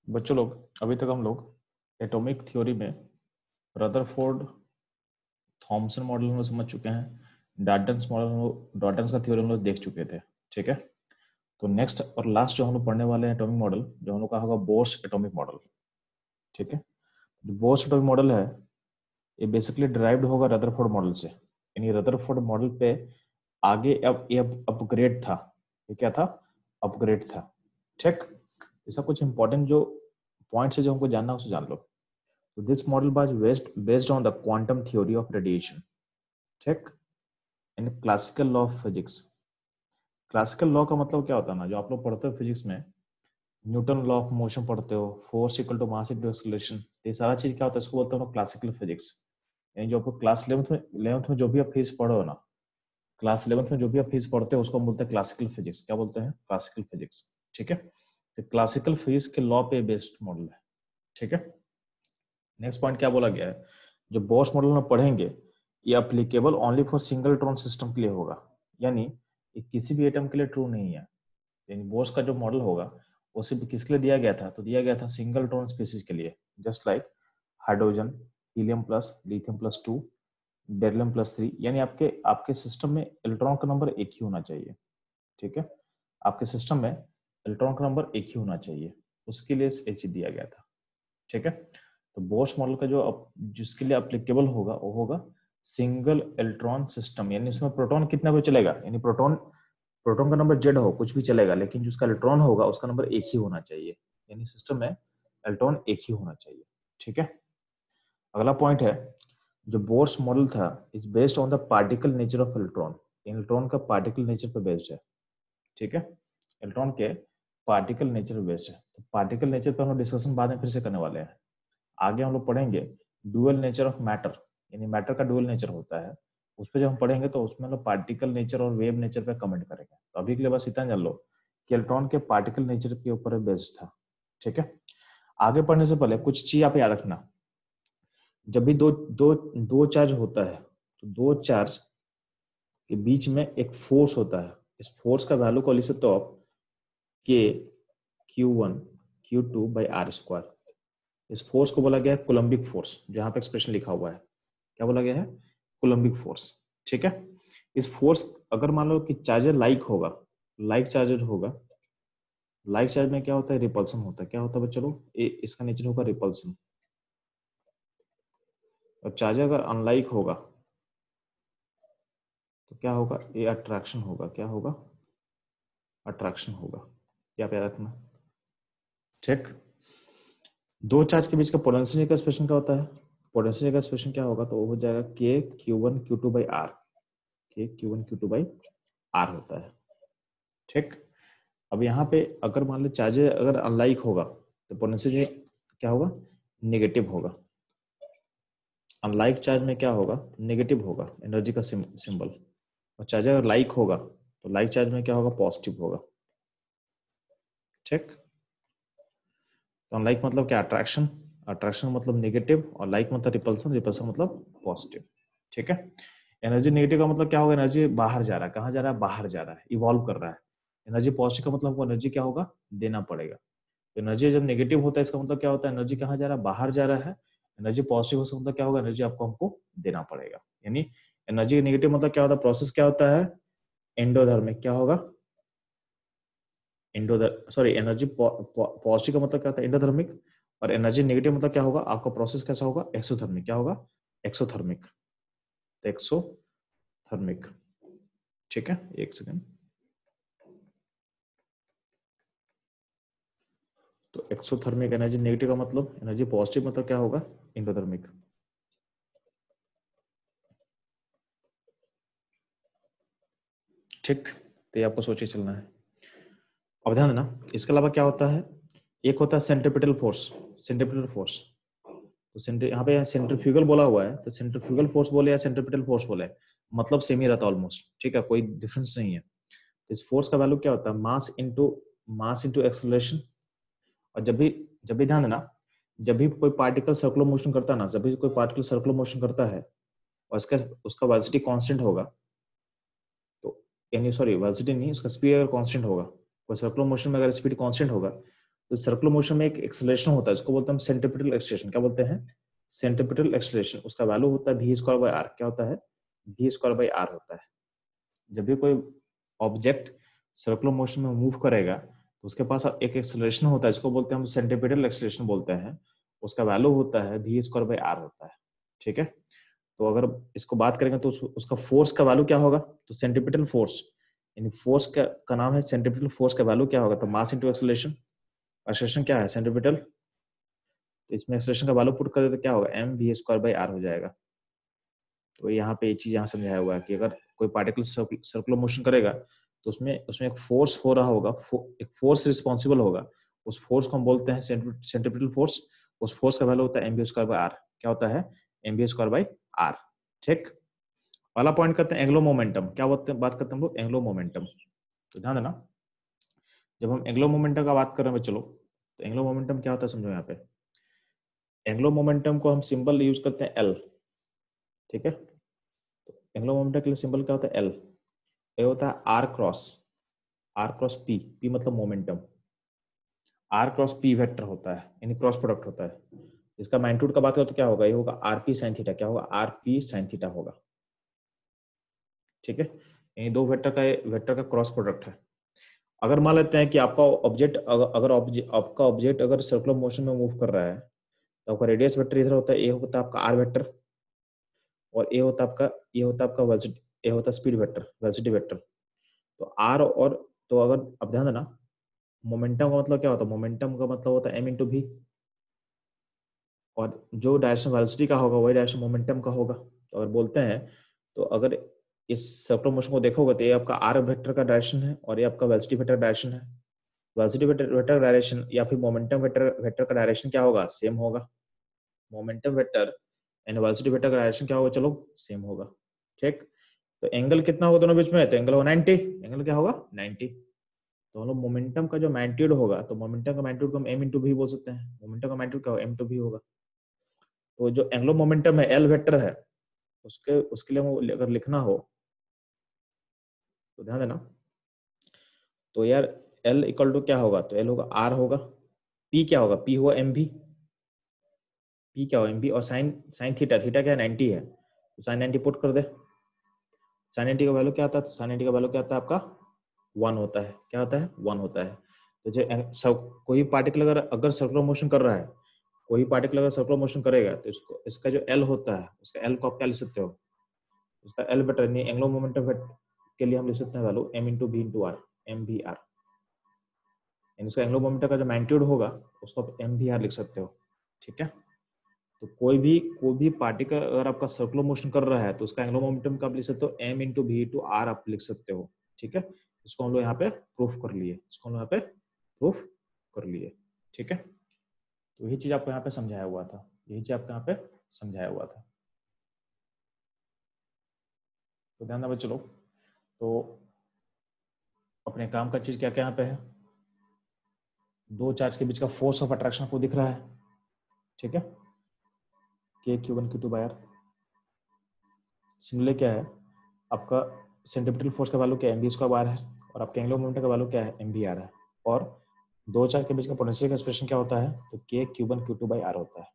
बच्चों लोग अभी तक हम लोग एटॉमिक थ्योरी में रदरफोर्ड थॉमसन मॉडल हम लोग समझ चुके हैं। डाल्टन्स का थ्योरी हम लोग देख चुके थे। ठीक है, तो नेक्स्ट और लास्ट जो हम लोग पढ़ने वाले हैं एटॉमिक मॉडल, जो हम लोग का होगा बोर्स एटॉमिक मॉडल। ठीक है, जो बोर्स एटॉमिक मॉडल है ये बेसिकली डिराइव्ड होगा रदरफोर्ड मॉडल से। यानी रदरफोर्ड मॉडल पे आगे अब ये अपग्रेड था। ये क्या था? अपग्रेड था। ठीक, ऐसा कुछ इंपॉर्टेंट जो पॉइंट्स है जो हमको जानना है उसे जान लो। So this model was based on the quantum theory of radiation, ठीक, in classical law of physics. Classical law का मतलब क्या होता है ना, जो आप लोग पढ़ते हो फिजिक्स में, न्यूटन लॉ ऑफ मोशन पढ़ते हो, force equal to mass into acceleration, ये सारा चीज क्या होता है, इसको बोलते हैं क्लासिकल फिजिक्स। यानी जो आपको क्लास 11th में जो भी आप फिजिक्स पढ़ो ना, क्लास 11th में जो भी आप फिजिक्स पढ़ते हो उसको हम बोलते हैं क्लासिकल फिजिक्स। क्या बोलते हैं? Classical physics. ठीक है, तो क्लासिकल फिजिक्स के लॉ पे बेस्ड मॉडल है। ठीक है, नेक्स्ट पॉइंट क्या बोला गया है, जो बोर्स मॉडल में पढ़ेंगे ये applicable only for single electron system के लिए होगा। यानी ये किसी भी एटम के लिए ट्रू नहीं है। यानी बोर्स का जो मॉडल होगा वो सिर्फ किसके लिए दिया गया था, तो दिया गया था सिंगल इलेक्ट्रॉन स्पीसीज के लिए। Just like hydrogen, helium plus, lithium plus 2, beryllium plus 3। यानी आपके आपके सिस्टम में इलेक्ट्रॉन का नंबर एक ही होना चाहिए। ठीक है, आपके सिस्टम में इलेक्ट्रॉन का नंबर एक ही होना चाहिए, उसके लिए एक चीज दिया गया था। ठीक है, तो बोर्स मॉडल का जो जिसके लिए अप्लीकेबल होगा वो होगा सिंगल इलेक्ट्रॉन सिस्टम। यानी उसमें प्रोटॉन कितना भी चलेगा, यानी प्रोटॉन प्रोटॉन का नंबर जेड हो, कुछ भी चलेगा, लेकिन जो उसका इलेक्ट्रॉन होगा उसका नंबर एक ही होना चाहिए। यानी सिस्टम में इलेक्ट्रॉन एक ही होना चाहिए। ठीक है, अगला पॉइंट है, जो बोर्स मॉडल था is based on the particle nature of electron. Electron का पार्टिकल नेचर पर बेस्ड है। ठीक है, इलेक्ट्रॉन के पार्टिकल नेचर बेस्ड है। तो पार्टिकल नेचर पर हम डिस्कशन बाद में फिर से करने वाले हैं। आगे हम लोग पढ़ेंगे डुअल नेचर ऑफ मैटर, यानी मैटर का डुअल नेचर होता है, उस पर जब हम पढ़ेंगे तो उसमें हम लोग पार्टिकल नेचर और वेव नेचर पे कमेंट करेंगे। तो अभी के लिए बस इतना जान लो कि इलेक्ट्रॉन के पार्टिकल नेचर के ऊपर बेस्ड था। ठीक है, आगे पढ़ने से पहले कुछ चीज आप याद रखना। जब भी दो दो दो चार्ज होता है तो दो चार्ज के बीच में एक फोर्स होता है। इस फोर्स का वैल्यू को लिख सकते हो आप के Q1 Q2 by R square. इस फोर्स को बोला गया है कोलम्बिक फोर्स, जहां पे एक्सप्रेशन लिखा हुआ है। क्या बोला गया है? Coulombic force. ठीक है, इस फोर्स अगर मान लो कि चार्जर लाइक होगा, लाइक चार्जर होगा, लाइक चार्ज में क्या होता है? रिपल्सन होता है। क्या होता है बच्चों लोग? इसका नेचर होगा रिपल्सन। और चार्जर अगर अनलाइक होगा तो क्या होगा? ये अट्रैक्शन होगा। क्या होगा? अट्रैक्शन होगा। क्या याद रखना। ठीक, दो चार्ज के बीच का पोटेंशियल का एक्सप्रेशन क्या होता है? पोटेंशियल का एक्सप्रेशन क्या होगा? तो वो हो जाएगा के Q1 Q2 बाई आर। के Q1 Q2 बाई आर होता है। ठीक, अब यहाँ पे अगर मान लो चार्जर अगर अनलाइक होगा तो पोटेंशियल क्या होगा? नेगेटिव होगा। अनलाइक चार्ज में क्या होगा? नेगेटिव होगा, एनर्जी का सिंबल। और चार्जर अगर लाइक होगा तो लाइक चार्ज में क्या होगा? पॉजिटिव होगा। ठीक, तो अनलाइक मतलब क्या? अट्रैक्शन, अट्रैक्शन मतलब नेगेटिव, और लाइक मतलब रिपल्सन, रिपल्सन मतलब पॉजिटिव। ठीक है, एनर्जी नेगेटिव का मतलब क्या होगा? एनर्जी बाहर जा रहा है। कहाँ जा रहा है? बाहर जा रहा है, इवॉल्व कर रहा है। एनर्जी पॉजिटिव का मतलब हमको एनर्जी क्या होगा? देना पड़ेगा। एनर्जी जब नेगेटिव होता है इसका मतलब क्या होता है? एनर्जी कहाँ जा रहा है? बाहर जा रहा है। एनर्जी पॉजिटिव हो मतलब क्या होगा? एनर्जी आपको हमको देना पड़ेगा। यानी एनर्जी नेगेटिव मतलब क्या होता है? प्रोसेस क्या होता है? एंडोधर्मिक। क्या होगा? सॉरी, एनर्जी पॉजिटिव का मतलब क्या होता है? एंडोधर्मिक। और एनर्जी नेगेटिव मतलब क्या होगा? आपका प्रोसेस कैसा होगा? एक्सोथर्मिक। क्या होगा? एक्सोथर्मिक। एक्सोथर्मिक। ठीक है, एक सेकेंड। तो एक्सोथर्मिक एनर्जी नेगेटिव का मतलब, एनर्जी पॉजिटिव मतलब क्या होगा? एंडोथर्मिक। ठीक, तो ये आपको सोचे चलना है। अब ध्यान देना, इसके अलावा क्या होता है? एक होता है सेंट्रीपिटल फोर्स। सेंट्रीपिटल फोर्स, तो यहाँ पे सेंट्रीफ्यूगल बोला हुआ है, तो सेंट्रीफ्यूगल फोर्स बोले या सेंट्रीपिटल फोर्स बोले, मतलब सेम ही रहता है ऑलमोस्ट। ठीक है, कोई डिफरेंस नहीं है। तो इस फोर्स का वैल्यू क्या होता है? Mass into acceleration. और जब भी ध्यान देना, जब भी कोई पार्टिकल सर्कुलर मोशन करता है ना, जब भी कोई पार्टिकल सर्कुलर मोशन करता है और इसका उसका वेलोसिटी कांस्टेंट होगा, तो यानी सॉरी वेलोसिटी नहीं, उसका स्पीड अगर कांस्टेंट होगा, कोई सर्कुलर मोशन में अगर स्पीड कांस्टेंट होगा तो सर्कुलर मोशन में एक एक्सेलरेशन होता है, उसको बोलते हैं सेंट्रीपिटल एक्सेलरेशन। क्या बोलते हैं? Centripetal acceleration. उसका वैल्यू होता है v स्क्वायर बाय आर। क्या होता है? v स्क्वायर बाय आर होता है। जब भी कोई ऑब्जेक्ट सर्कुलर मोशन में मूव करेगा तो उसके पास एक एक्सेलरेशन होता है, जिसको बोलते हैं हम सेंट्रीपिटल एक्सेलरेशन बोलते हैं। उसका वैल्यू होता है v स्क्वायर बाय आर होता है। ठीक है, तो अगर इसको बात करेंगे तो उसका फोर्स का वैल्यू क्या होगा? तो सेंट्रीपिटल फोर्स, यानी फोर्स का नाम है सेंट्रीपिटल फोर्स का वैल्यू क्या होगा? तो मास इंटू एक्सेलरेशन। एक्सेलरेशन क्या है? सेंट्रीपिटल। तो इसमें एक्सेलरेशन का वैल्यू पुट कर दे तो क्या होगा? M V square by R हो जाएगा। तो यहाँ पे ये चीज यहाँ समझाया हुआ है कि अगर कोई पार्टिकल सर्कुलर मोशन करेगा तो उसमें उसमें एक फोर्स हो रहा होगा, एक फोर्स रिस्पॉन्सिबल होगा। उस फोर्स को हम बोलते हैं सेंट्रीपिटल फोर्स। उस फोर्स का वैल्यू होता है M V square by R. क्या होता है? M V square by R. ठीक, पहला पॉइंट करते हैं एंग्लो मोमेंटम। क्या बात करते हैं हम लोग? Anglo momentum. तो ध्यान देना, जब हम एंग्लो मोमेंटम का बात कर रहे हैं चलो, तो एंग्लो मोमेंटम क्या होता है समझो। यहाँ पे एंग्लो मोमेंटम को हम सिंबल यूज करते हैं एल। ठीक है, तो एंग्लो मोमेंटम के लिए सिंबल क्या होता है? एल। ये होता है आर क्रॉस पी। पी मतलब momentum. R cross P vector होता है, यानी क्रॉस प्रोडक्ट होता है। इसका मैग्नीट्यूड का बात करें तो क्या होगा? ये होगा आर पी साइन थीटा। क्या होगा? आर पी साइन थीटा होगा। ठीक है, यानी दो वेक्टर का क्रॉस प्रोडक्ट है। अगर मान लेते हैं कि आपका ऑब्जेक्ट आपका ऑब्जेक्ट अगर सर्कुलर मोशन में मूव कर रहा है तो आपका रेडियस वेक्टर इधर होता है, ए होता है आपका आर वेक्टर, और ये होता है आपका वेलोसिटी, ए होता है स्पीड वेक्टर, वेलोसिटी वेक्टर। तो आर और, तो अगर अब ध्यान देना, मोमेंटम का मतलब क्या होता है? मोमेंटम का मतलब होता है एम इंटू भी, और जो डायरेक्शन वेलोसिटी का होगा वही डायरेक्शन मोमेंटम का होगा। तो अगर बोलते हैं, तो अगर इस सर्कुलर मोशन को देखोगे तो ये आपका आर वेक्टर का डायरेक्शन है और ये आपका वेलोसिटी वेक्टर डायरेक्शन है। वेलोसिटी वेक्टर डायरेक्शन या फिर मोमेंटम वेक्टर का डायरेक्शन क्या होगा? सेम होगा। Momentum vector and velocity vector का डायरेक्शन क्या होगा? चलो सेम होगा। ठीक, तो एंगल कितना होगा दोनों बीच में? तो एंगल होगा 90। एंगल क्या होगा? 90। तो हम लोग मोमेंटम का जो मैग्नीट्यूड होगा, तो मोमेंटम का मैग्नीट्यूड को हम एम इंटू भी बोल सकते हैं। मोमेंटम का मैग्नीट्यूड क्या होगा? एम इंटू भी होगा। तो जो एंगुलर मोमेंटम है एल वेक्टर है, उसके उसके लिए अगर लिखना हो तो ध्यान देना, तो यार एल इक्वल टू क्या होगा? तो एल होगा आर होगा। पी क्या होगा? पी होगा एम भी। पी क्या होगा? एम भी। और साइन साइन थीटा, थीटा क्या है? 90 है, तो साइन 90 पुट कर दे। साइन 90 का वैल्यू क्या आता है? साइन 90 का वैल्यू क्या आता है आपका? 1 होता है। क्या होता है? 1 होता है। तो जो कोई पार्टिकल अगर सर्कुलर मोशन कर रहा है, कोई पार्टिकल अगर सर्कुलर मोशन करेगा तो इसको, इसका जो एल होता है, उसका एल को आप क्या लिख सकते हो? उसका एल वेक्टर नहीं, एंगुलर मोमेंटम के लिए हम लिख सकते हैं value M into V into R, M भी आर। उसका एंगुलर मोमेंटम का जो मैग्नीट्यूड होगा उसको आप एम भी आर लिख सकते हो। ठीक है, तो कोई भी पार्टिकल अगर आपका सर्कुलर मोशन कर रहा है तो उसका एंगुलर मोमेंटम का आप लिख सकते हो एम इंटू भी इंटू आर आप लिख सकते हो। ठीक है, इसको हम लोग यहाँ पे प्रूफ कर लिए, इसको हम यहाँ पे प्रूफ कर लिए। ठीक है, तो यही चीज आपको यहाँ पे समझाया हुआ था, यही चीज आपको यहाँ पे समझाया हुआ था। तो ध्यान देना चलो, तो अपने काम का चीज क्या क्या यहाँ पे है? दो चार्ज के बीच का फोर्स ऑफ अट्रैक्शन आपको दिख रहा है। ठीक है, K Q one Q two by R. Similar क्या है आपका? सेंट्रीपिटल फोर्स का वैल्यू क्या है? एम बी स्क्वायर बार है, और आपके एंगुलर मोमेंटम का वैल्यू क्या है? एम बी आर है। और दो चार्ज के बीच का पोटेंशियल का एक्सप्रेशन क्या होता है? तो K Q one Q two by R होता है।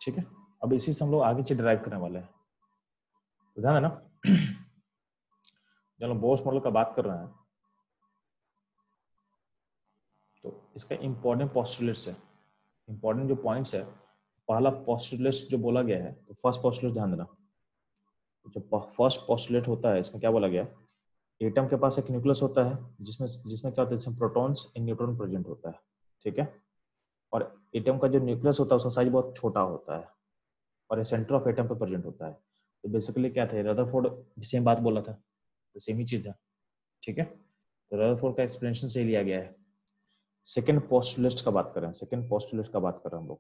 ठीक है, अब इसी से हम लोग आगे चीज ड्राइव करने वाले हैं। तो ध्यान है ना, जब हम बोर्स मॉडल का बात कर रहे हैं तो इसका इंपॉर्टेंट पॉस्टुलेट्स है, इंपॉर्टेंट जो पॉइंट्स है। पहला पॉस्टुलेट्स जो बोला गया है, तो फर्स्ट पॉस्टुलेट ध्यान देना। जो फर्स्ट पॉस्टुलेट होता है इसमें क्या बोला गया? एटम के पास एक न्यूक्लियस होता है जिसमें जिसमें क्या होता है? जिसमें प्रोटॉन्स एंड न्यूट्रॉन प्रेजेंट होता है। ठीक है, और एटम का जो न्यूक्लियस होता है उसका साइज बहुत छोटा होता है और ये सेंटर ऑफ एटम पे प्रेजेंट होता है। तो बेसिकली क्या था? रदरफोर्ड सेम बात बोला था, तो सेम ही चीज है। ठीक है, तो रदरफोर्ड का एक्सप्लेनेशन से लिया गया है। सेकंड पोस्टुलेट का बात करें, सेकंड पोस्टुलेट का बात कर रहे हैं हम लोग,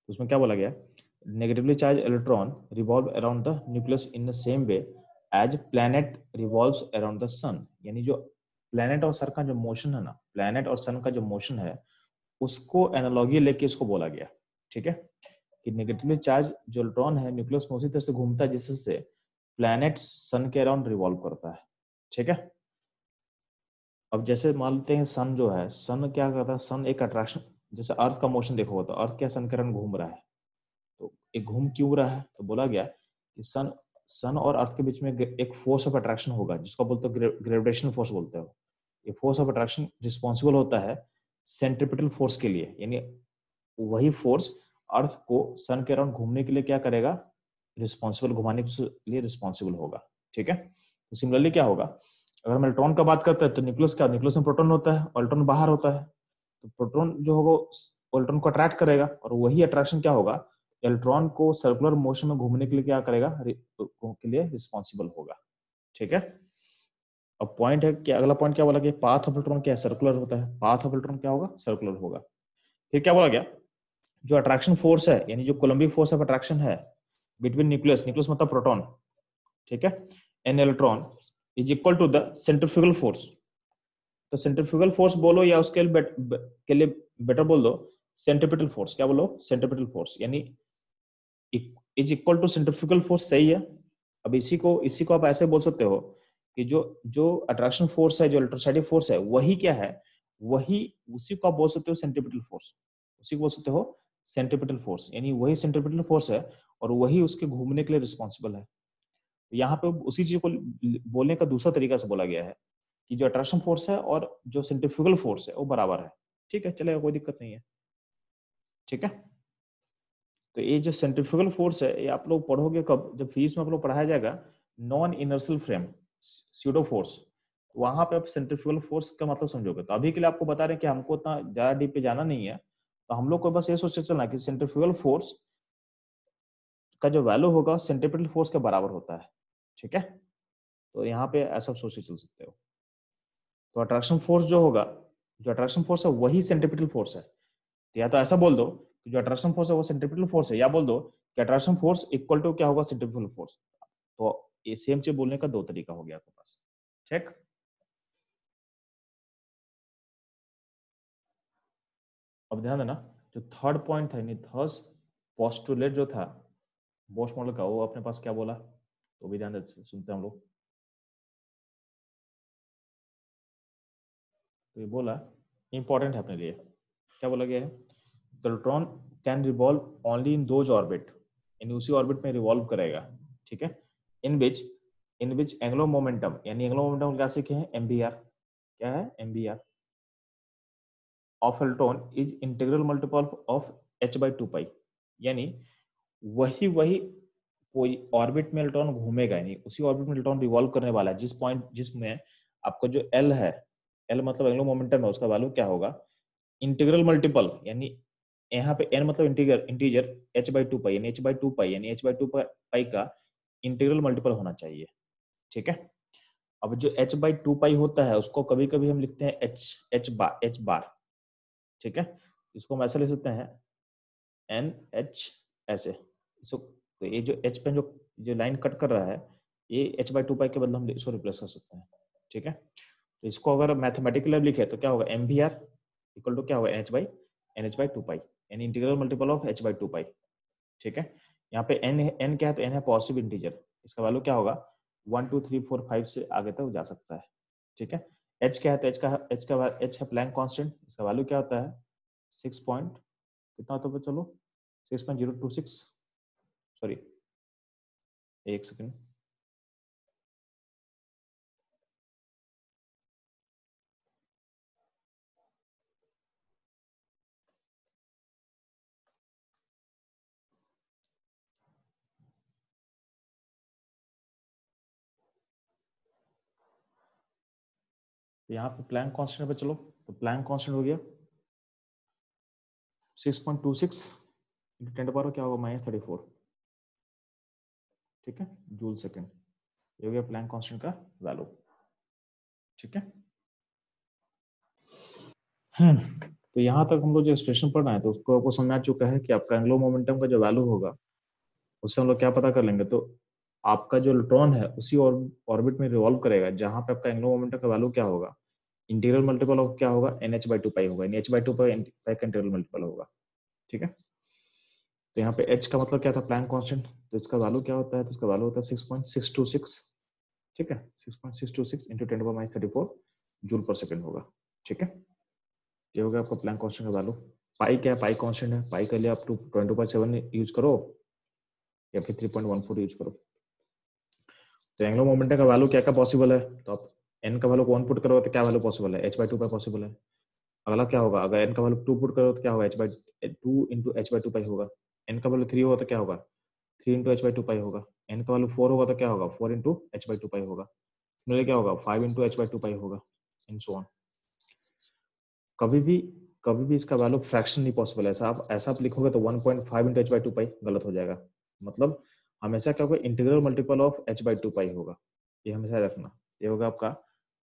तो उसमें क्या बोला गया? Negatively charge electron revolve around the nucleus in the same way as planet revolves around the sun. यानी जो प्लैनेट और सर का जो मोशन है ना, प्लैनेट और सन का जो मोशन है उसको एनालॉजी लेके इसको बोला गया। ठीक है, कि नेगेटिवली चार्ज जो इलेक्ट्रॉन है न्यूक्लियस में उसी तरह से घूमता है जिससे प्लैनेट सन के अराउंड रिवॉल्व करता है। ठीक है, अब जैसे मान लेते हैं सन जो है, सन क्या करता है, सन एक अट्रैक्शन, जैसे अर्थ का मोशन देखो तो अर्थ क्या सन के अराउंड घूम रहा है, तो एक घूम क्यों रहा है, तो बोला गया कि सन सन और अर्थ के बीच में एक फोर्स ऑफ अट्रैक्शन होगा जिसको बोलते हो ग्रेविटेशनल फोर्स बोलते हो। ये फोर्स ऑफ अट्रैक्शन रिस्पॉन्सिबल होता है सेंट्रिपिटल फोर्स के लिए, यानी वही फोर्स अर्थ को सन के अराउंड घूमने के लिए क्या करेगा, रिस्पॉन्सिबल, घुमाने के लिए रिस्पॉन्सिबल होगा। ठीक है, तो सिमिलरली क्या होगा, अगर हम इलेक्ट्रॉन का बात करते हैं तो न्यूक्लियस क्या, न्यूक्लियस में प्रोटॉन होता है और इलेक्ट्रॉन बाहर होता है, तो प्रोटॉन जो होगा इलेक्ट्रॉन को अट्रैक्ट करेगा और वही अट्रैक्शन क्या होगा, इलेक्ट्रॉन को सर्कुलर मोशन में घूमने के लिए क्या करेगा, के लिए रिस्पॉन्सिबल होगा। ठीक है, अब पॉइंट है कि अगला पॉइंट क्या बोला कि पाथ ऑफ इलेक्ट्रॉन क्या सर्कुलर होता है, पाथ ऑफ इलेक्ट्रॉन क्या होगा, सर्कुलर होगा। फिर क्या बोला गया, जो अट्रैक्शन फोर्स है यानी जो कोलम्बिक फोर्स ऑफ अट्रैक्शन है बिटवीन न्यूक्लियस, न्यूक्लियस मतलब प्रोटॉन, ठीक है, an electron is equal to the centrifugal force. तो सेंट्रीफ्यूगल फोर्स बोलो या उसके के लिए बेटर बोल दो सेंट्रीपिटल फोर्स, क्या बोलो, सेंट्रीपिटल फोर्स, यानी is equal to centrifugal force, सही है। अब इसी को आप ऐसे बोल सकते हो कि जो जो अट्रैक्शन फोर्स है, जो इलेक्ट्रोस्टैटिक फोर्स है, वही क्या है, वही उसी को आप बोल सकते हो सेंट्रीपिटल फोर्स, उसी को बोल सकते हो सेंट्रीपिटल फोर्स, यानी वही सेंट्रीपिटल फोर्स है और वही उसके घूमने के लिए रिस्पॉन्सिबल है। यहाँ पे उसी चीज को बोलने का दूसरा तरीका से बोला गया है कि जो अट्रैक्शन फोर्स है और जो सेंट्रीफ्यूगल फोर्स है वो बराबर है। ठीक है, चलेगा, कोई दिक्कत नहीं है। ठीक है, तो ये जो सेंट्रीफ्यूगल फोर्स है ये आप लोग पढ़ोगे कब, जब फिजिक्स में आप लोग पढ़ाया जाएगा non inertial frame, pseudo force, वहां पे आप सेंट्रीफ्यूगल फोर्स का मतलब समझोगे। तो अभी के लिए आपको बता रहे हैं कि हमको इतना ज्यादा डीप पे जाना नहीं है, तो हम लोग को बस ये सोच चलना कि सेंट्रीफ्यूगल फोर्स का जो वैल्यू होगा सेंट्रीपिटल फोर्स के बराबर होता है। ठीक है, तो यहाँ पे ऐसा सोच के चल सकते हो। तो अट्रैक्शन फोर्स जो होगा, जो अट्रैक्शन फोर्स है वही सेंट्रीपिटल फोर्स है। तो या तो ऐसा बोल दो कि जो अट्रैक्शन फोर्स है वो सेंट्रीपिटल फोर्स है, या बोल दो कि अट्रैक्शन फोर्स इक्वल टू क्या होगा, सेंट्रीपिटल फोर्स। तो ये सेम चीज बोलने का दो तरीका हो गया आपके पास। ठीक, अब ध्यान देना, जो थर्ड पॉइंट था यानी थर्ड पोस्टुलेट जो था बोश मॉडल का, वो अपने पास क्या बोला, तो भी ध्यान देते सुनते हैं हम लोग। तो ये बोला इंपॉर्टेंट है अपने लिए, क्या बोला गया है, the electron can revolve only in those orbit, यानी उसी ऑर्बिट में रिवॉल्व करेगा। ठीक है, इन विच एंगुलर मोमेंटम, यानी एंगुलर मोमेंटम क्या सीखे हैं, एमबीआर, क्या है, MBR of electron is integral multiple of h/2 पाई, यानी वही वही कोई ऑर्बिट में इलेक्ट्रॉन घूमेगा, यानी उसी ऑर्बिट में इलेक्ट्रॉन रिवॉल्व करने वाला है जिस पॉइंट जिसमें आपका जो एल है, एल मतलब एंगुलर मोमेंटम है, उसका वैल्यू क्या होगा, इंटीग्रल मल्टीपल, यानी यहाँ पे n मतलब इंटीजर, इंटीजर h/2 पाई, यानी h/2 पाई, यानी h/2 पाई का इंटीग्रल मल्टीपल होना चाहिए। ठीक है, अब जो h/2 पाई होता है उसको कभी कभी हम लिखते हैं h बार। ठीक है, इसको हम ऐसा लिख सकते हैं NH, ऐसे इसको, तो ये जो h पे जो जो लाइन कट कर रहा है ये h/2 पाई के बदले हम इसको रिप्लेस कर सकते हैं। ठीक है, तो इसको अगर मैथमेटिकली लिखे तो क्या होगा, MVR इक्वल टू क्या होगा, NH/2 पाई, यानी इंटीग्रल मल्टीपल ऑफ h/2 पाई। ठीक है, यहाँ पे n क्या है, तो n है पॉजिटिव इंटीजर, इसका वैल्यू क्या होगा 1 2 3 4 5 से आगे तक जा सकता है। ठीक है, h क्या है, तो h है प्लैंक कांस्टेंट, इसका वैल्यू क्या होता है 6 पॉइंट कितना होता है, चलो 6.026, सॉरी एक सेकंड, तो यहाँ पे प्लैंक कांस्टेंट पे चलो, तो प्लैंक कांस्टेंट हो गया 6.26 इंटू 10 क्या होगा, -34। ठीक है, जूल सेकंड, ये हो गया प्लैंक कांस्टेंट का वैल्यू। ठीक है, तो यहाँ तक हम लोग जो एक्सप्रेशन पढ़ रहे हैं तो उसको आपको समझ आ चुका है कि आपका एंगुलर मोमेंटम का जो वैल्यू होगा उससे हम लोग क्या पता कर लेंगे, तो आपका जो इलेक्ट्रॉन है उसी ऑर्बिट में रिवॉल्व करेगा जहां पे आपका एंगुलर मोमेंटम का वैल्यू क्या होगा, इंटीग्रल मल्टीपल ऑफ क्या होगा, NH/2 पाई होगा, NH/2 पाई का इंटीग्रल मल्टीपल होगा। ठीक है, तो यहाँ पे h का मतलब क्या था, प्लैंक कांस्टेंट, तो इसका वैल्यू क्या होता है, तो इसका वैल्यू होता है 6.626। ठीक है, 6.626 इंटू 10⁻34 जूल पर सेकंड होगा। ठीक है, ये हो गया आपका प्लैंक कांस्टेंट का वैल्यू। पाई क्या है, पाई कांस्टेंट है, पाई के लिए आप 20/7 यूज करो या फिर 3.14 यूज करो। तो एंगुलर मोमेंटम का वैल्यू क्या क्या पॉसिबल है, तो आप एन का वैल्यू 1 पुट करोगे तो क्या वैल्यू पॉसिबल है, h/2 पाई पॉसिबल है। अगला क्या होगा, अगर एन का वैल्यू 2 पुट करो तो क्या होगा, h/2 इंटू h/2 पाई होगा। एन का वैल्यू 3 होगा तो क्या होगा, 3 इंटू h/2 पाई होगा। एन का वैल्यू 4 होगा तो क्या होगा, 4 इंटू h/2 पाई होगा। मेरे क्या होगा, 5 इंटू h/2 पाई होगा, इन सो ऑन। कभी भी इसका वैल्यू फ्रैक्शन नहीं पॉसिबल है। ऐसा आप लिखोगे तो 1.5 इंटू h/2 पाई गलत हो जाएगा। मतलब हमेशा क्या होगा, इंटीग्रल मल्टीपल ऑफ h/2 पाई होगा, ये हमेशा याद रखना। ये होगा आपका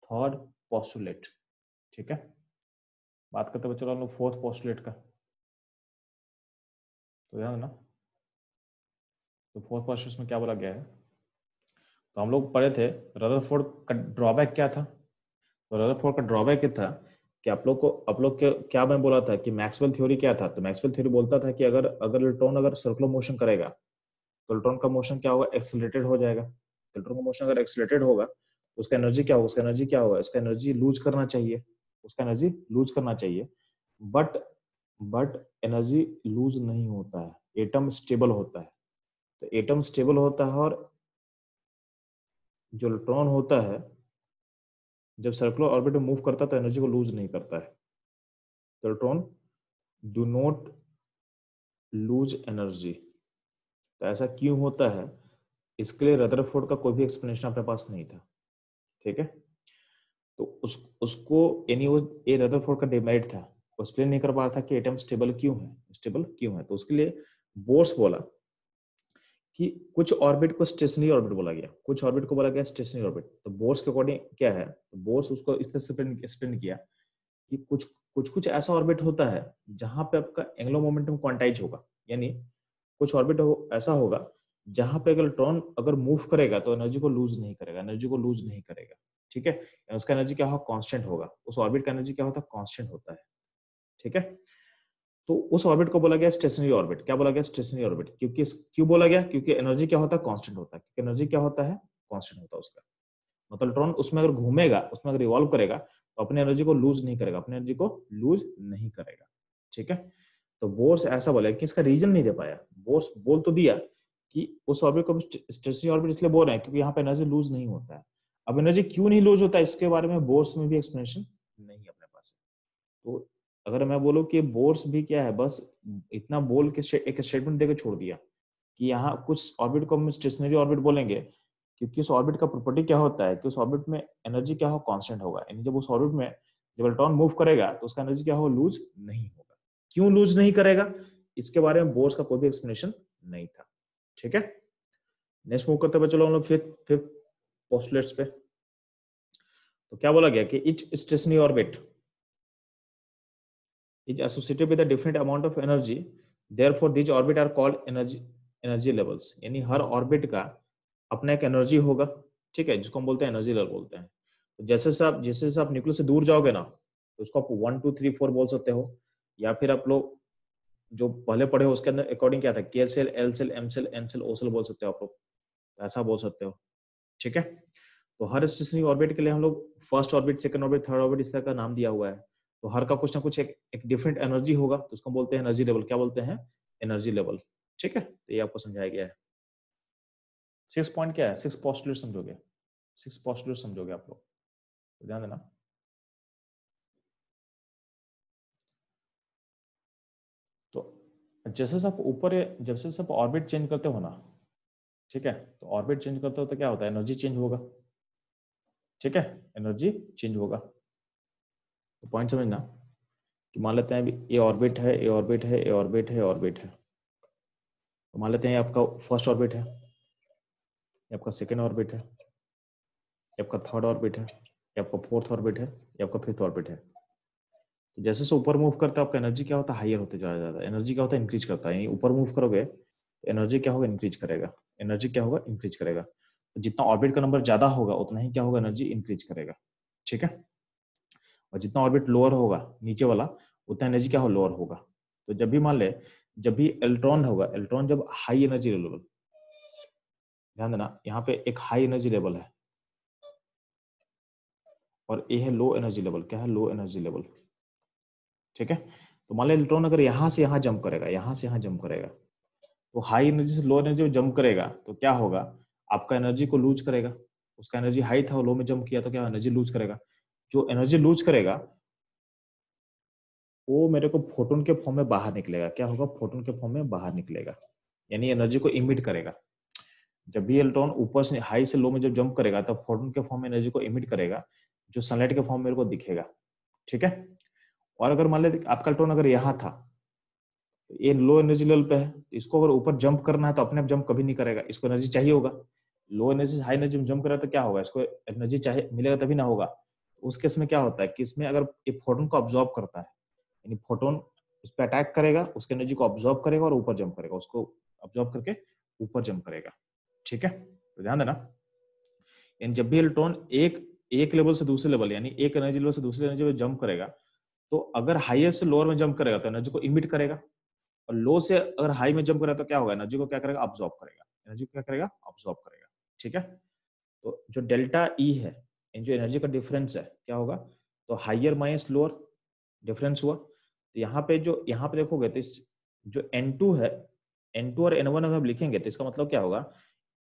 थर्ड पोस्टुलेट। ठीक है, बात करते हुए चलो हम लोग फोर्थ पोस्टुलेट का। तो ध्यान देना, तो फोर्थ पोस्टुलेट में क्या बोला गया है, तो हम लोग पढ़े थे रदरफोर्ड का ड्रॉबैक क्या था। तो रदरफोर्ड का ड्रॉबैक ये था कि आप लोग के क्या मैं बोला था कि मैक्सवेल थ्योरी क्या था, तो मैक्सवेल थ्योरी बोलता था कि अगर इलेक्ट्रॉन अगर सर्कुलर मोशन करेगा तो इलेक्ट्रॉन का मोशन क्या होगा, एक्सेलरेटेड हो जाएगा। इलेक्ट्रॉन का मोशन अगर एक्सेलरेटेड होगा तो उसका एनर्जी क्या होगा, उसका एनर्जी लूज करना चाहिए, बट एनर्जी लूज नहीं होता है, एटम स्टेबल होता है। तो एटम स्टेबल होता है और जो इलेक्ट्रॉन होता है जब सर्कुलर ऑर्बिट में मूव करता है तो एनर्जी को लूज नहीं करता है। तो electron do not lose energy. तो ऐसा क्यों होता है, इसके लिए रदरफोर्ड का कोई भी एक्सप्लेनेशन अपने पास नहीं था। ठीक है, तो उसको यानी वो ये रदरफोर्ड का डिमेरिट था, वो एक्सप्लेन नहीं कर पा रहा था कि एटम स्टेबल क्यों है। तो उसके लिए बोर्स बोला कि कुछ ऑर्बिट को स्टेशनरी ऑर्बिट बोला गया, कुछ ऑर्बिट को बोला गया स्टेशनरी ऑर्बिट। तो बोर्स के अकॉर्डिंग क्या है, तो बोर्स उसको इस तरह से एक्सप्लेन किया कि कुछ ऐसा ऑर्बिट होता है जहां पे आपका एंगुलर मोमेंटम क्वांटाइज होगा, यानी कुछ ऑर्बिट ऐसा होगा जहां पे इलेक्ट्रॉन अगर मूव करेगा तो एनर्जी को लूज नहीं करेगा। ठीक है, उसका एनर्जी क्या होगा, कांस्टेंट होगा। उस ऑर्बिट का एनर्जी क्या होता है, कांस्टेंट होता है। ठीक है, तो उस ऑर्बिट को बोला गया स्टेशनरी ऑर्बिट। क्या बोला गया, स्टेशनरी ऑर्बिट। क्यों बोला गया, क्योंकि एनर्जी क्या होता है, कांस्टेंट होता है। क्योंकि एनर्जी क्या होता है, कांस्टेंट होता है उसका। मतलब इलेक्ट्रॉन उसमें अगर घूमेगा, उसमें अगर रिवॉल्व करेगा तो अपनी एनर्जी को लूज नहीं करेगा। ठीक है, तो बोर्स ऐसा बोला कि इसका रीजन नहीं दे पाया। बोर्स बोल तो दिया कि उस ऑर्बिट को स्टेशनरी ऑर्बिट इसलिए बोल रहे हैं क्योंकि यहाँ पे एनर्जी लूज नहीं होता है। अब एनर्जी क्यों नहीं लूज होता है इसके बारे में बोर्स में भी एक्सप्लेनेशन नहीं है अपने पास। तो अगर मैं बोलूँ कि बोर्स भी क्या है, बस इतना बोल के एक स्टेटमेंट देकर छोड़ दिया कि यहाँ कुछ ऑर्बिट को हम स्टेशनरी ऑर्बिट बोलेंगे क्योंकि उस ऑर्बिट का प्रॉपर्टी क्या होता है कि उस ऑर्बिट में एनर्जी क्या हो, कांस्टेंट होगा। यानी जब उस ऑर्बिट में जब इलेक्ट्रॉन मूव करेगा तो उसका एनर्जी क्या हो, लूज नहीं होगा। क्यों लूज नहीं करेगा, इसके बारे में बोर्स का कोई भी एक्सप्लेनेशन नहीं था। ठीक है, नेक्स्ट मूव करते हुए चलो हम लोग फिफ्थ पोस्टुलेट्स पे। तो क्या बोला गया कि each stationery orbit is associated with a different amount of energy, therefore these orbit are called energy levels। यानी हर ऑर्बिट का अपना एक एनर्जी होगा। ठीक है, जिसको हम बोलते हैं एनर्जी लेवल बोलते हैं। तो जैसे आप न्यूक्लियस से दूर जाओगे ना तो उसको आप 1 2 3 4 बोल सकते हो, या फिर आप लोग जो पहले पढ़े हो उसके अंदर अकॉर्डिंग क्या था, K shell, L shell, M shell, N shell, O shell बोल सकते हो आप लोग, ऐसा बोल सकते हो। ठीक है, तो हर स्टेशनरी ऑर्बिट के लिए हम लोग first orbit, second orbit, third orbit इस तरह का नाम दिया हुआ है। तो हर का कुछ ना कुछ एक डिफरेंट एनर्जी होगा, तो उसको बोलते हैं एनर्जी लेवल। क्या बोलते हैं, एनर्जी लेवल। ठीक है, तो ये आपको समझाया गया है। 6 पॉइंट क्या है, 6 पोस्टुलेट समझोगे, 6 पोस्टुलेट समझोगे आप लोग, तो ध्यान देना। तो जैसे आप ऑर्बिट चेंज करते हो ना, ठीक है, तो ऑर्बिट चेंज करते हो तो क्या होता है, एनर्जी चेंज होगा। ठीक है, एनर्जी चेंज होगा। तो पॉइंट समझना कि मान लेते हैं ये ऑर्बिट है, ये ऑर्बिट है, ये ऑर्बिट है, ऑर्बिट है। तो मान लेते हैं आपका फर्स्ट ऑर्बिट है, ये आपका सेकेंड ऑर्बिट है, ये आपका थर्ड ऑर्बिट है, ये आपका फोर्थ ऑर्बिट है, ये आपका फिफ्थ ऑर्बिट है। तो जैसे से ऊपर मूव करता है आपका एनर्जी क्या होता है, हायर होते जाता है। एनर्जी क्या होता है, इंक्रीज करता है। ऊपर मूव करोगे तो एनर्जी क्या होगा, इंक्रीज करेगा। तो जितना ऑर्बिट का नंबर ज्यादा होगा उतना ही क्या होगा, एनर्जी इंक्रीज करेगा। ठीक है, और जितना ऑर्बिट लोअर होगा नीचे वाला उतना एनर्जी क्या हो, लोअर होगा। तो जब भी मान ले, जब भी इलेक्ट्रॉन होगा, इलेक्ट्रॉन जब हाई एनर्जी लेवल, ध्यान देना यहाँ पे एक हाई एनर्जी लेवल है और ए है लो एनर्जी लेवल। क्या है? Low energy level. ठीक है, तो मान लो इलेक्ट्रॉन अगर यहाँ से यहाँ जंप करेगा, यहाँ से यहाँ जंप करेगा, तो हाई एनर्जी से लो एनर्जी में जंप करेगा तो क्या होगा? आपका एनर्जी को लूज करेगा। उसका एनर्जी हाई था, वो लो में जंप किया तो क्या एनर्जी लूज करेगा। जो एनर्जी लूज करेगा वो मेरे को फोटोन के फॉर्म में बाहर निकलेगा। क्या होगा? फोटोन के फॉर्म में बाहर निकलेगा, यानी एनर्जी को इमिट करेगा। जब भी इलेक्ट्रॉन ऊपर से हाई से लो में जब जंप करेगा तब फोटोन के फॉर्म में एनर्जी को इमिट करेगा, जो सनलाइट के फॉर्म में मेरे को दिखेगा। ठीक है, और अगर मान लेते आपका इलेक्ट्रॉन अगर यहाँ था, ये लो एनर्जी लेवल पे है, इसको अगर ऊपर जंप करना है तो अपने आप जंप कभी नहीं करेगा, इसको एनर्जी चाहिए होगा। लो एनर्जी से हाई एनर्जी में जंप करेगा तो क्या होगा? इसको एनर्जी चाहिए मिलेगा तभी ना होगा। उस केस में क्या होता है कि इसमें अगर ये फोटोन को ऑब्जॉर्ब करता है, यानी फोटोन उस पर अटैक करेगा, उसकी एनर्जी को ऑब्जॉर्ब करेगा और ऊपर जंप करेगा, उसको ऑब्जॉर्ब करके ऊपर जंप करेगा। ठीक है, तो ध्यान देना, यानी जब भी इलेक्ट्रॉन एक लेवल से दूसरे लेवल, यानी एक एनर्जी लेवल से दूसरे एनर्जी में जंप करेगा, तो अगर हाईएस्ट से लोअर में जंप करेगा तो एनर्जी को इमिट करेगा, और लो से अगर हाई में जंप करेगा तो क्या होगा? एनर्जी को क्या करेगा? ऑब्जॉर्ब करेगा। एनर्जी को क्या करेगा? ऑब्जॉर्ब करेगा। ठीक है, तो जो डेल्टा ई है, इन जो एनर्जी का डिफरेंस है, क्या होगा? तो हाइयर माइनस लोअर डिफरेंस हुआ। तो यहाँ पे देखोगे तो जो N2 है, N2 और N1 अगर हम लिखेंगे तो इसका मतलब क्या होगा?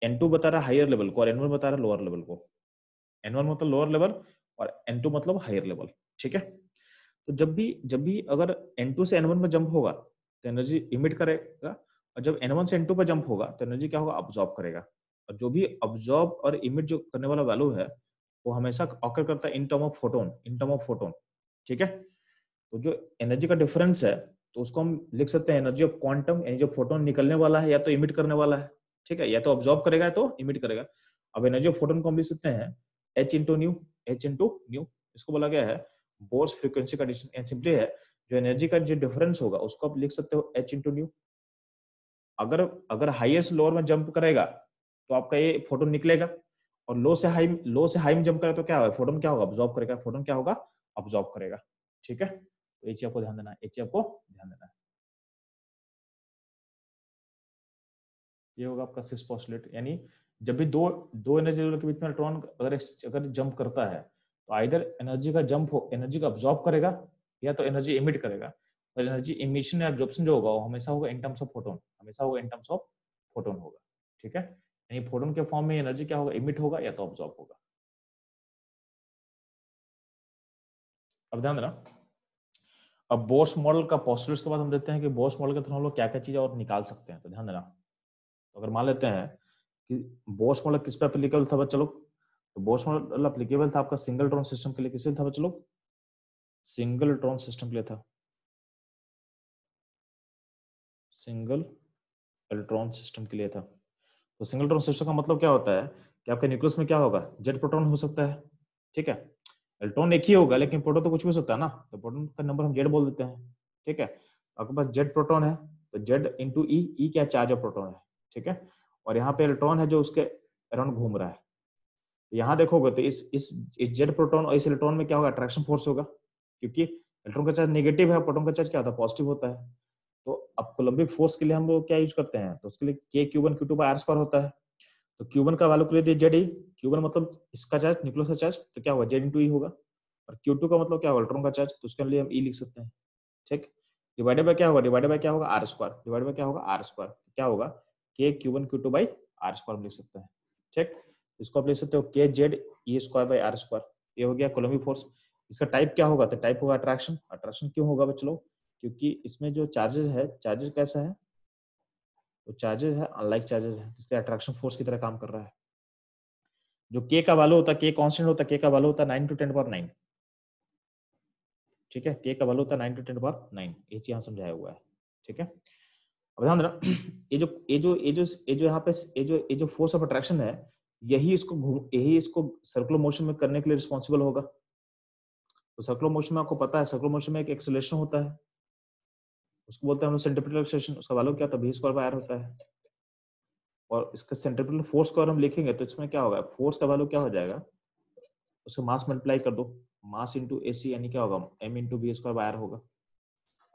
N2 बता रहा है हायर लेवल को और N1 बता रहा है लोअर लेवल को। N1 मतलब लोअर लेवल और N2 मतलब हायर लेवल। ठीक है, तो जब भी अगर N2 से N1 में जंप होगा तो एनर्जी इमिट करेगा, और जब N1 से N2 पर जंप होगा तो एनर्जी क्या होगा? ऑब्जॉर्ब करेगा। और जो भी ऑब्जॉर्ब और इमिट जो करने वाला वैल्यू है वो हमेशा ऑकर करता है इन टर्म ऑफ फोटोन। ठीक है, तो जो एनर्जी का डिफरेंस है तो उसको हम लिख सकते हैं एनर्जी ऑफ क्वांटम, यानी जो फोटोन निकलने वाला है या तो इमिट करने वाला है। ठीक है, या तो ऑब्जॉर्ब करेगा या तो इमिट करेगा। अब एनर्जी ऑफ फोटोन को हम लिख सकते हैं h इंटू न्यू। इसको बोला गया है Bohr's frequency condition. And simply है, जो एनर्जी का जो डिफरेंस होगा उसको आप लिख सकते हो h इंटू न्यू। अगर हाईएस्ट लोअर में जंप करेगा तो आपका ये फोटोन निकलेगा, और लो से हाई में जंप करेगा तो क्या होगा? फोटोन क्या होगा? ऑब्जॉर्ब करेगा। फोटोन क्या होगा? ऑब्जॉर्ब करेगा। ठीक है, तो ये चीज आपको ध्यान देना है, ये चीज आपको ध्यान देना है। ये होगा आपका सिक्स पोस्टुलेट, यानी जब भी दो एनर्जी लेवल के बीच में इलेक्ट्रॉन अगर जंप करता है तो आइदर एनर्जी का जंप हो, एनर्जी का ऑब्जॉर्ब करेगा या तो एनर्जी इमिट करेगा। और एनर्जी इमिशन या एब्जॉर्प्शन जो होगा वो हमेशा होगा इन टर्म्स ऑफ फोटोन, हमेशा होगा इन टर्म्स ऑफ फोटोन होगा। ठीक है, यानी फोटोन के फॉर्म में एनर्जी क्या होगा? इमिट होगा या तो ऑब्जॉर्ब होगा। अब ध्यान देना, अब बोर्स मॉडल का पोस्टुलेट्स के बाद हम देखते हैं कि बोर्स मॉडल के थ्रू हम लोग क्या क्या चीजें और निकाल सकते हैं। तो ध्यान देना, तो अगर मान लेते हैं कि बोर्स मॉडल किस पे एप्लीकेबल था बच्चा लोग, तो बोर्स मॉडल एप्लीकेबल था आपका सिंगल इलेक्ट्रॉन सिस्टम के लिए। किस लिए था बच्चा लोग? सिंगल इलेक्ट्रॉन सिस्टम के लिए था। सिंगल इलेक्ट्रॉन सिस्टम के लिए था। तो सिंगल इलेक्ट्रॉन सिस्टम का मतलब क्या होता है कि आपके न्यूक्लियस में क्या होगा? जेड प्रोटॉन हो सकता है। ठीक है, इलेक्ट्रॉन एक ही होगा लेकिन प्रोटॉन तो कुछ भी हो सकता है ना, तो प्रोटॉन का नंबर हम जेड बोल देते हैं। ठीक है, आपके पास जेड प्रोटॉन है तो जेड इंटू ई क्या चार्ज ऑफ प्रोटॉन है। ठीक है, और यहाँ पे इलेक्ट्रॉन है जो उसके अराउंड घूम रहा है। यहाँ देखोगे तो इस जेड प्रोटॉन और इस इलेक्ट्रॉन में क्या होगा? अट्रैक्शन फोर्स होगा, क्योंकि इलेक्ट्रॉन का चार्ज नेगेटिव है, प्रोटॉन का चार्ज क्या होता है? पॉजिटिव होता है। तो अब कोलम्बिक फोर्स के लिए हम लोग क्या यूज करते हैं? तो उसके लिए के क्यू1 क्यू2 बाय आर स्क्वायर होता है। तो क्यू1 का वैल्यू के लिए जेड ई, क्यू1 मतलब इसका चार्ज, न्यूक्लियस का चार्ज, तो क्या होगा? जेड इंटू ई होगा। और क्यू2 का मतलब क्या होगा? इलेक्ट्रॉन का चार्ज, तो उसके लिए हम ई लिख सकते हैं। ठीक, डिवाइडेड बाय क्या होगा? डिवाइडेड बाय क्या होगा? R square. डिवाइडेड बाय क्या होगा? R square. क्या होगा? K Q one Q two by R square हम लिख सकते हैं। ठीक, इसको आप लिख सकते हो K Z E square by R square. ये हो गया कोलम्बिक फोर्स। इसका टाइप क्या होगा? तो टाइप होगा अट्रैक्शन। अट्रैक्शन क्यों होगा बच्चों? क्योंकि इसमें जो चार्जेस है, चार्जेस कैसा है? तो चार्जेस है अनलाइक चार्जेस है, इसलिए अट्रैक्शन फोर्स की तरह काम कर रहा है। जो के का वैल्यू होता है, के कांस्टेंट होता है, के का वैल्यू होता है 9 to 10 power 9। ठीक है, के का वैल्यू होता है 9 to 10 power 9। ये चीज यहाँ समझाया हुआ है। ठीक है, अब ध्यान देना, ये जो फोर्स ऑफ अट्रैक्शन है, यही इसको सर्कुलर मोशन में करने के लिए रिस्पॉन्सिबल होगा। तो सर्कुलर मोशन में आपको पता है, सर्कुलर मोशन में एक एक्सेलरेशन होता है, उसको बोलते हैं हम सेंट्रीपिटल एक्सेलरेशन। उसका वैल्यू क्या होता है? v स्क्वायर बाय r होता है। और इसका सेंट्रीपिटल फोर्स को अगर हम लिखेंगे तो इसमें क्या होगा? फोर्स का वैल्यू क्या हो जाएगा? उसका मास मल्टीप्लाई कर दो, मास इंटू एसी, यानी क्या होगा? m into V square by r होगा।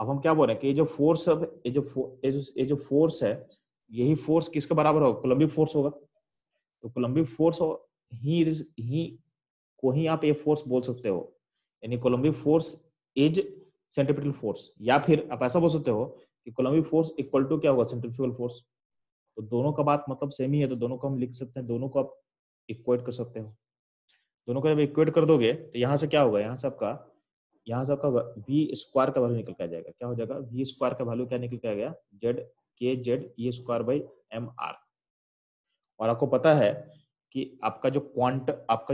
अब हम क्या बोल रहे हैं कि ये जो फोर्स है, यही फोर्स किसके बराबर होगा? कोलम्बिक फोर्स होगा। तो कोलम्बिक फोर्स ही को ही आप ए फोर्स बोल सकते हो, यानी coulombic force is centripetal force, या फिर आप ऐसा बोल सकते हो कि कोलम्बिक फोर्स इक्वल टू क्या होगा, सेंट्रीफ्यूगल फोर्स। तो दोनों का बात मतलब सेम ही है, तो दोनों को हम लिख सकते हैं, दोनों को आप इक्वेट कर सकते हो। दोनों को जब इक्वेट कर दोगे तो यहाँ से क्या होगा, यहाँ से आपका वी स्क्वायर का वैल्यू निकल के आ जाएगा। क्या हो जाएगा, वी स्क्वायर का वैल्यू क्या निकल के आ गया, Z K Z E square by M R. और आपको पता है कि आपका जो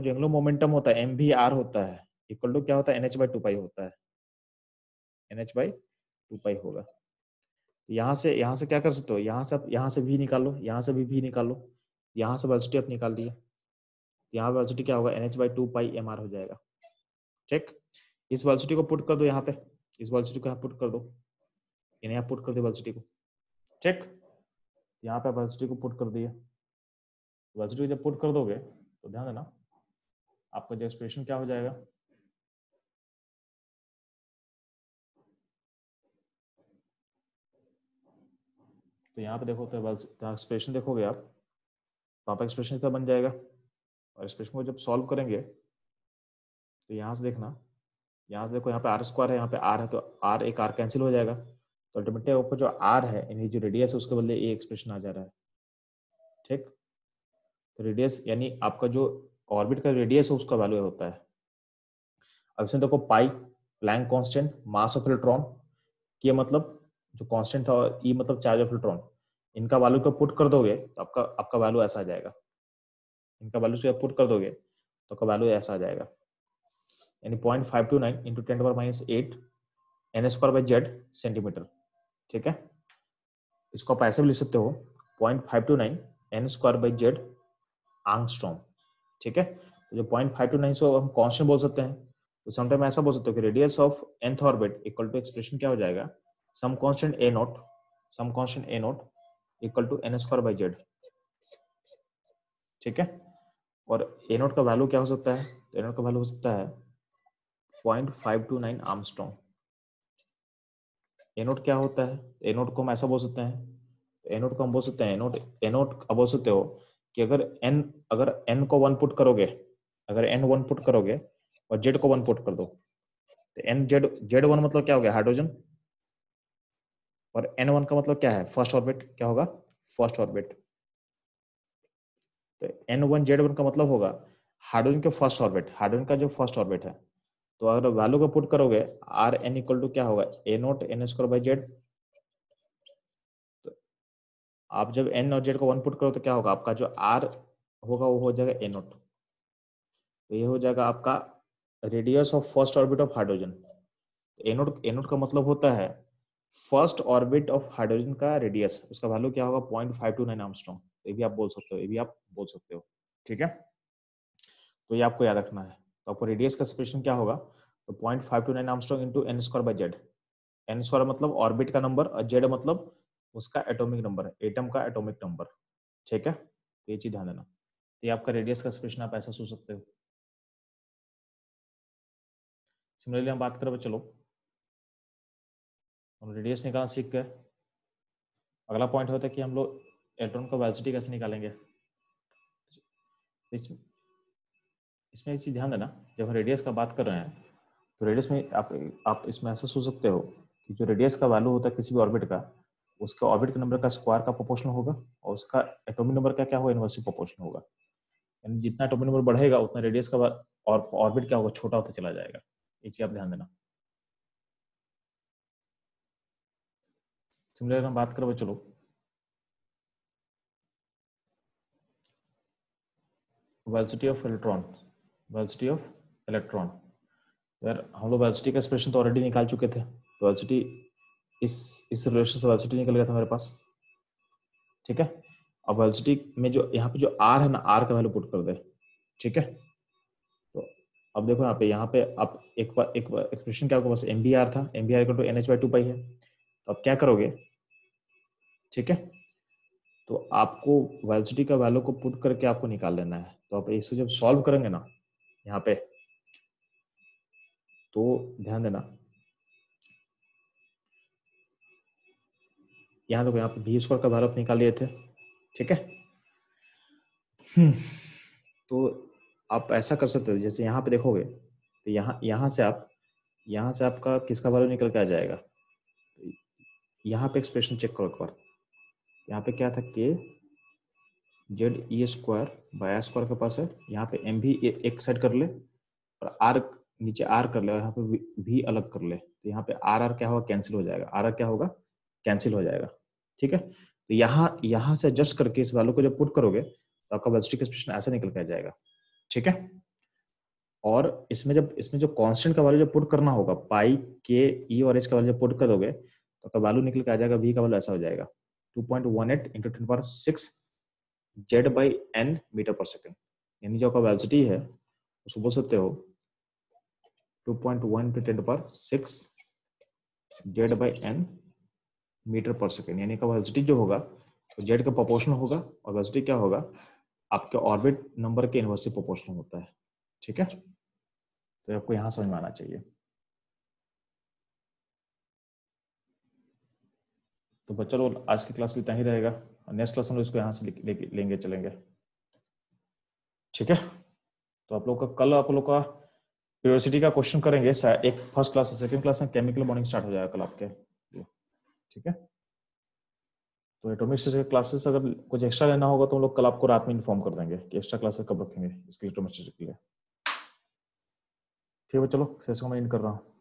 एंगुलर मोमेंटम होता है एम वी आर होता है, इक्वल टू क्या होता है, एन एच बाई टू पाई होता है, एन एच बाई टू पाई होगा। यहाँ से क्या कर सकते हो, यहाँ से भी निकालो, यहाँ से भी निकालो, यहाँ से वेलोसिटी आप निकाल दिए, यहाँ वेलोसिटी क्या होगा, N H by two pi M R हो जाएगा। ठीक, इस वेलोसिटी को पुट कर दो यहाँ पे, इस वेलोसिटी को यहाँ पुट कर दो, यहाँ पुट कर दो वेलोसिटी को। ठीक, यहाँ पे वेलोसिटी को पुट कर दिए, वेलोसिटी जब पुट कर दोगे तो ध्यान देना आपका जो एक्सप्रेशन क्या हो जाएगा, तो यहाँ पे देखो तो एक्सप्रेशन देखोगे आप, तो आप एक्सप्रेशन इतना बन जाएगा। और एक्सप्रेशन को जब सॉल्व करेंगे तो यहाँ से देखना, यहाँ से देखो, यहाँ पे आर स्क्वायर है, यहाँ पे आर है, तो आर एक आर कैंसिल हो जाएगा, तो अल्टीमेटली ऊपर जो आर है यानी जो रेडियस है उसके बदले ये एक्सप्रेशन आ जा रहा है। ठीक, तो रेडियस यानी आपका जो ऑर्बिट का रेडियस है उसका वैल्यू होता है। अब इसमें देखो pi Planck constant, mass of electron, K मतलब जो कांस्टेंट था, और ई मतलब चार्ज ऑफ इलेक्ट्रॉन, इनका वैल्यू को पुट कर दोगे तो आपका वैल्यू ऐसा आ जाएगा। इनका वैल्यू से पुट कर दोगे तो आपका वैल्यू ऐसा आ जाएगा, यानी 0.529 into 10⁻⁸ N square by Z centimetre. ठीक है, इसको आप ऐसे भी लिख सकते हो 0.529 N square by Z angstrom. ठीक है, तो जो 0.529 को हम कांस्टेंट बोल सकते हैं, तो समटाइम ऐसा बोल सकते हो कि radius of nth orbit equal to expression क्या हो जाएगा, some constant A naught equal to N square by Z. ठीक है, और ए नॉट का वैल्यू क्या हो सकता है, तो ए नॉट का वैल्यू हो सकता है 0.529 आर्मस्ट्रॉन्ग। ए नोट क्या होता है, ए नोट को हम ऐसा बोल सकते हैं, ए नोट को हम बोल सकते हैं ए नोट बोल सकते हो कि अगर एन को 1 पुट करोगे, अगर एन 1 पुट करोगे और जेड को 1 पुट कर दो, तो एन जेड 1 मतलब क्या हो गया, हाइड्रोजन, और एन 1 का मतलब क्या है, फर्स्ट ऑर्बिट, क्या होगा, फर्स्ट ऑर्बिट। तो एन 1 जेड 1 का मतलब होगा हाइड्रोजन के फर्स्ट ऑर्बिट, हाइड्रोजन का जो फर्स्ट ऑर्बिट है। तो अगर वैल्यू को पुट करोगे आर एन इक्वल टू क्या होगा, A naught N square by Z. तो आप जब एन और जेड को 1 पुट करो तो क्या होगा, आपका जो आर होगा वो हो जाएगा ए नोट। तो ये हो जाएगा आपका radius of first orbit of hydrogen. A note का मतलब होता है फर्स्ट ऑर्बिट ऑफ हाइड्रोजन का रेडियस, उसका वैल्यू क्या होगा 0.529 आर्मस्ट्रॉन्ग। ये भी आप बोल सकते हो, ये भी आप बोल सकते हो। ठीक है, तो ये आपको याद रखना है। तो आपको रेडियस का एक्सप्रेशन क्या होगा, तो 0.529 Armstrong into N square by Z. N square मतलब ऑर्बिट का नंबर और जेड मतलब उसका एटॉमिक नंबर है, एटम का एटॉमिक नंबर। ठीक है, ये चीज ध्यान देना। ये आपका रेडियस का एक्सप्रेशन आप ऐसा सोच सकते हो। सिमिलरली हम बात करें, चलो हम रेडियस निकालना सीख गए। अगला पॉइंट होता है कि हम लोग इलेक्ट्रॉन का वेलोसिटी कैसे निकालेंगे। इसमें एक चीज ध्यान देना, जब हम रेडियस का बात कर रहे हैं तो रेडियस में आप इसमें ऐसा सोच सकते हो कि जो रेडियस का वैल्यू होता है किसी भी ऑर्बिट का, उसका ऑर्बिट के नंबर का स्क्वायर का प्रोपोर्शनल होगा, और उसका एटॉमिक नंबर का क्या होगा, इनवर्सली प्रोपोर्शनल होगा। यानी जितना एटॉमिक नंबर बढ़ेगा उतना रेडियस का और ऑर्बिट क्या होगा, छोटा होता चला जाएगा। ये चीज आप ध्यान देना। सिमिलर हम बात करें, चलो velocity of electron, velocity of electron. यार हम लोग वेलोसिटी का एक्सप्रेशन तो ऑलरेडी निकाल चुके थे, तो वेलोसिटी इस रिलेशन से वेलोसिटी निकल गया था मेरे पास। ठीक है, अब वेलोसिटी में जो यहाँ पे जो आर है ना, आर का वैल्यू पुट कर दे। ठीक है, तो अब देखो यहाँ पे आप एक बार एक्सप्रेशन क्या होगा, बस एम बी आर था, M B R equal to N H by two pi है। तो अब क्या करोगे, ठीक है, तो आपको वेलोसिटी का वैल्यू को पुट करके आपको निकाल लेना है। तो आप इसे जब सॉल्व करेंगे ना यहाँ पे, तो ध्यान देना, यहाँ देखो, यहाँ पे भी स्क्वायर का वैल्यू निकाल लिए थे। ठीक है, तो आप ऐसा कर सकते हो, जैसे यहाँ पे देखोगे तो यहाँ से आपका किसका वैल्यू निकल के आ जाएगा। यहाँ पे एक्सप्रेशन चेक करो एक बार, यहाँ पे क्या था के Z E square by square के पास है, यहाँ पे एम भी एक साइड कर ले और आर नीचे आर कर ले और यहाँ पे भी अलग कर ले, तो यहाँ पे आर आर क्या होगा, कैंसिल हो जाएगा, आर आर क्या होगा, कैंसिल हो जाएगा। ठीक है, तो यहाँ से एडजस्ट करके इस वैल्यू को जब पुट करोगे तो आपका वेलोसिटी का एक्सप्रेशन ऐसा निकल के आ जाएगा। ठीक है, और इसमें जो कांस्टेंट का वैल्यू जब पुट करना होगा, पाई के ई और एच का वैल्यू जब पुट कर दोगे तो आपका वैल्यू निकल के आ जाएगा, वी का वैल्यू ऐसा हो जाएगा 2.18 × 10⁶ जेड बाई एन मीटर पर सेकेंड, यानी जो आपका वेलोसिटी है उसको बोल सकते हो 2.1 × 10⁶ जेड बाई एन मीटर पर सेकेंड, यानी का वेलोसिटी जो होगा तो जेड का प्रोपोर्शनल होगा और वेलोसिटी क्या होगा, आपके ऑर्बिट नंबर के इनवर्सली प्रोपोर्शनल होता है। ठीक है, तो आपको यहां समझ में आना चाहिए। तो बच्चा लोग आज की क्लास इतना ही रहेगा, नेक्स्ट क्लास में इसको यहाँ से लेंगे चलेंगे। ठीक है, तो आप लोग का कल आप लोग का पीरियोडिसिटी का क्वेश्चन करेंगे, एक फर्स्ट क्लास और सेकंड क्लास में केमिकल बॉन्डिंग स्टार्ट हो जाएगा कल आपके। ठीक है, तो एटॉमिक स्ट्रक्चर क्लासेस अगर कुछ एक्स्ट्रा लेना होगा तो हम लोग कल आपको रात में इन्फॉर्म कर देंगे कि एक्स्ट्रा क्लासेस कब रखेंगे इसके एटॉमिक स्ट्रक्चर के लिए। ठीक है चलो, सेशन में इन कर रहा हूँ।